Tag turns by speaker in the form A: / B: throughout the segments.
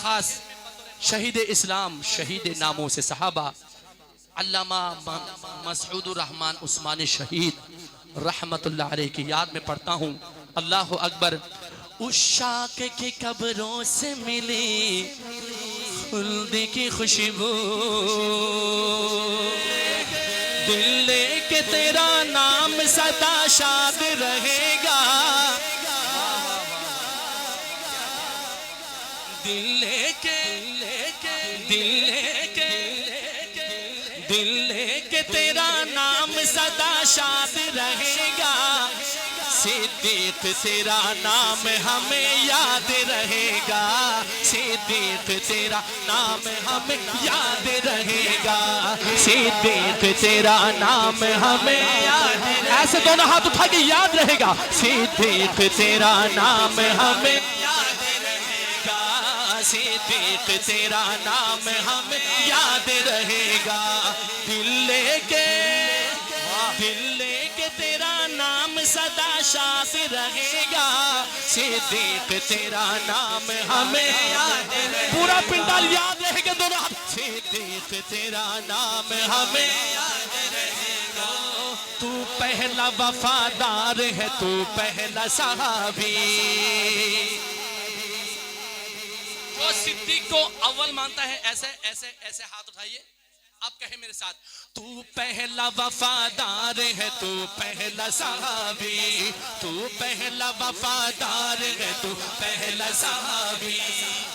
A: خاص شہید اسلام، شہید ناموں سے صحابہ علامہ مسعود الرحمن عثمانی شہید رحمت اللہ علیہ کی یاد میں پڑھتا ہوں۔ اللہ اکبر۔ عشاق کی قبروں سے ملی خلد کی خوشبو، دل لے کے تیرا نام سدا شاد رہے گا، دل لے کے تیرا نام سدا شاد رہے گا، صدیق تیرا نام ہمیں یاد رہے گا، صدیق تیرا نام ہمیں یاد رہے گا، صدیق تیرا نام ہمیں یاد رہے گا، ایسے دونوں ہاتھ اٹھا کے یاد رہے گا، صدیق تیرا نام ہمیں یاد رہے گا، صدیق تیرا نام ہمیں یاد رہے گا، دل لے کے تیرا نام سدا شاد رہے گا، صدیق تیرا نام ہمیں یاد رہے گا، پورا پنڈال یاد رہے گا دونوں ہاتھ، صدیق تیرا نام ہمیں یاد رہے گا، تو پہلا وفادار ہے، تو پہلا صحابی، جو صدیق کو اول مانتا ہے ایسے ہاتھ اٹھائیے، آپ کہیں میرے ساتھ، تو پہلا وفادار ہے، تو پہلا صحابی، تو پہلا وفادار ہے، تو پہلا صحابی،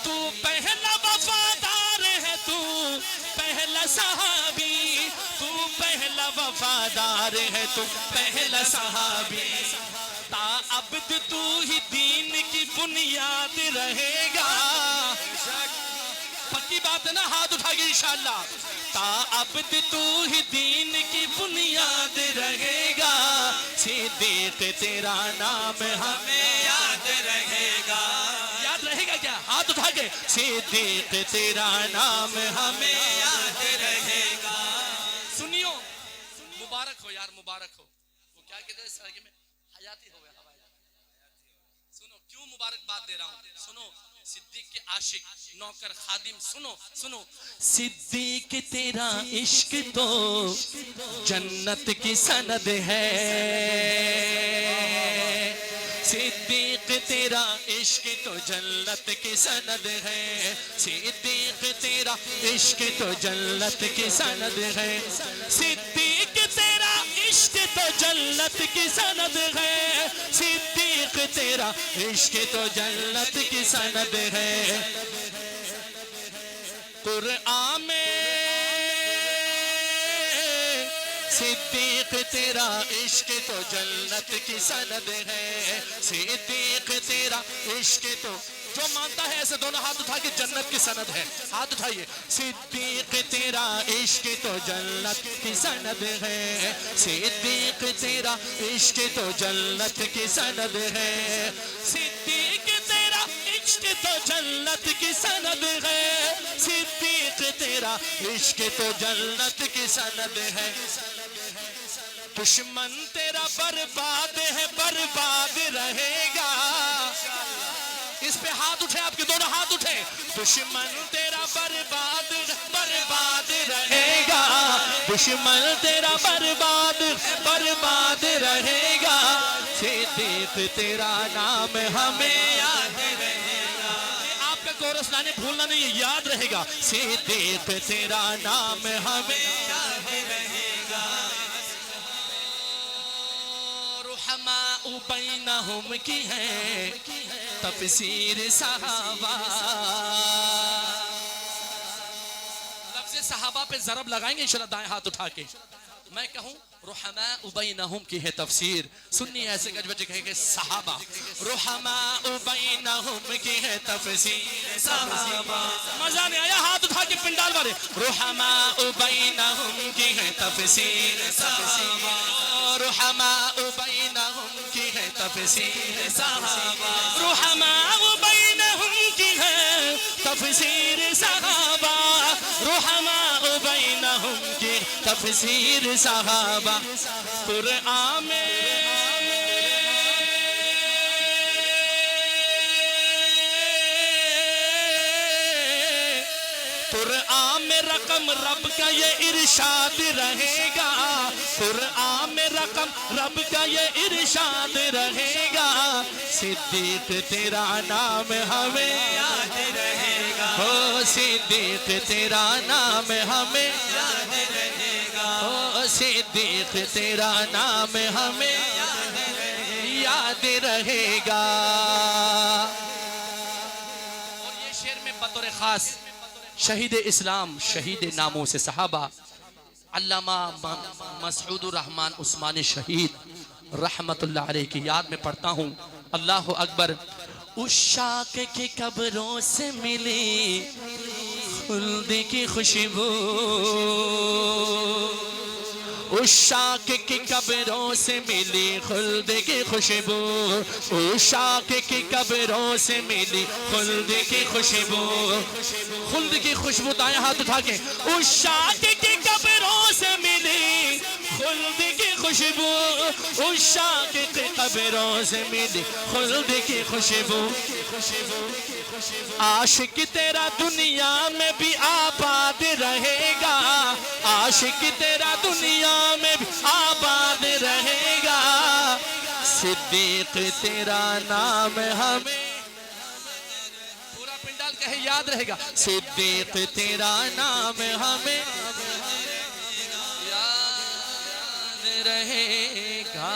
A: تو پہلا وفادار ہے، تو پہلا صحابی، تو پہلا وفادار ہے، تو پہلا صحابی، تا عبد تو ہی دین کی بنیاد رہے گا، پکی بات ہے نا، ہاتھ اٹھا گے انشاءاللہ، تا عبد تو ہی دین کی بنیاد رہے گا، صدیق تیرا نام ہمیں یاد رہے گا، یاد رہے گا کیا؟ ہاتھ اٹھا کے، صدیق تیرا نام ہمیں یاد رہے گا، سنیو، مبارک ہو یار، مبارک ہو، وہ کیا کہتے ہیں اس سرگی میں حیاتی ہو گیا، سنو کیوں مبارک بات دے رہا ہوں، سنو صدیق کے عاشق نوکر خادم، سنو صدیق تیرا عشق تو جنت کی سند ہے، صدیق تیرا عشق تو جنت کی سند ہے، صدیق تیرا عشق تو جنت کی سند ہے، صدیق تیرا عشق تو جنت کی سند ہے، صدیق تیرا عشق تو جنت کی سند ہے، قرآن میں صدیق تیرا عشق تو جنت کی سند ہے، صدیق تیرا عشق تو، جو مانتا ہے ایسے دونوں ہاتھ اٹھا کے جنت کی سند ہے، ہاتھ اٹھائیے، صدیق تیرا عشق تو جنت کی سند ہے، صدیق تیرا عشق تو جنت کی سند ہے، صدیق تیرا عشق تو جنت کی سند ہے، صدیق تیرا عشق تو جنت کی سند ہے، دشمن تیرا برباد ہے، برباد رہے گا، اس پہ ہاتھ اٹھے، آپ کے دونوں ہاتھ اٹھے، دشمن تیرا برباد رہے گا، دشمن تیرا برباد رہے گا، صدیق تیرا نام ہمیں یاد رہے گا، آپ کا کورس لانے بھولنا نہیں، یاد رہے گا، صدیق تیرا نام ہمیں یاد رہے گا، رحماء بینہم کی ہے تفسیر صحابہ، لفظ صحابہ پہ ضرب لگائیں گے انشاءاللہ دائیں ہاتھ اٹھا کے، میں کہوں رحماء بینہم کی ہے تفسیر، سننی ایسے گج بجے کہے گے صحابہ، رحماء بینہم کی ہے تفسیر صحابہ، مزہ نہیں آیا؟ ہاتھ اٹھا کے پنڈال والے، رحماء بینہم کی ہے تفسیر صحابہ، رحماء بینہم کی ہے تفسیر صحابہ، رحماء بینہم کی ہے تفسیر صحابہ، رحماء بینہم کی تفسیر صحابہ، قرآن میں قرآن میں رقم رب کا یہ ارشاد رہے گا، قرآن میں رقم رب کا یہ ارشاد رہے گا، صدیق تیرا نام ہمیں یاد رہے گا، او صدیق تیرا نام ہمیں یاد رہے گا، او صدیق تیرا نام ہمیں یاد رہے گا۔ اور یہ شعر میں بطور خاص شہید اسلام، شہید ناموں سے صحابہ علامہ مسعود الرحمن عثمانی شہید رحمت اللہ علیہ کی یاد میں پڑھتا ہوں۔ اللہ اکبر۔ عشاق کی قبروں سے ملی خلد کی خوشبو، عشاق کی قبروں سے ملی خلد کی خوشبو، عشاق کی قبروں سے ملی خلد کی خوشبو، خلد کی خوشبو دائیں ہاتھ اٹھا کے، عشاق کی قبروں سے ملی خلد کی خوشبو، عشاق کی قبروں سے ملی خلد کی خوشبو، عاشق تیرا دنیا میں بھی آباد رہے گا، عاشق تیرا دنیا میں بھی آباد رہے گا، صدیق تیرا نام ہمیں پورا پنڈال کہے یاد رہے گا، صدیق تیرا نام ہمیں یاد رہے گا۔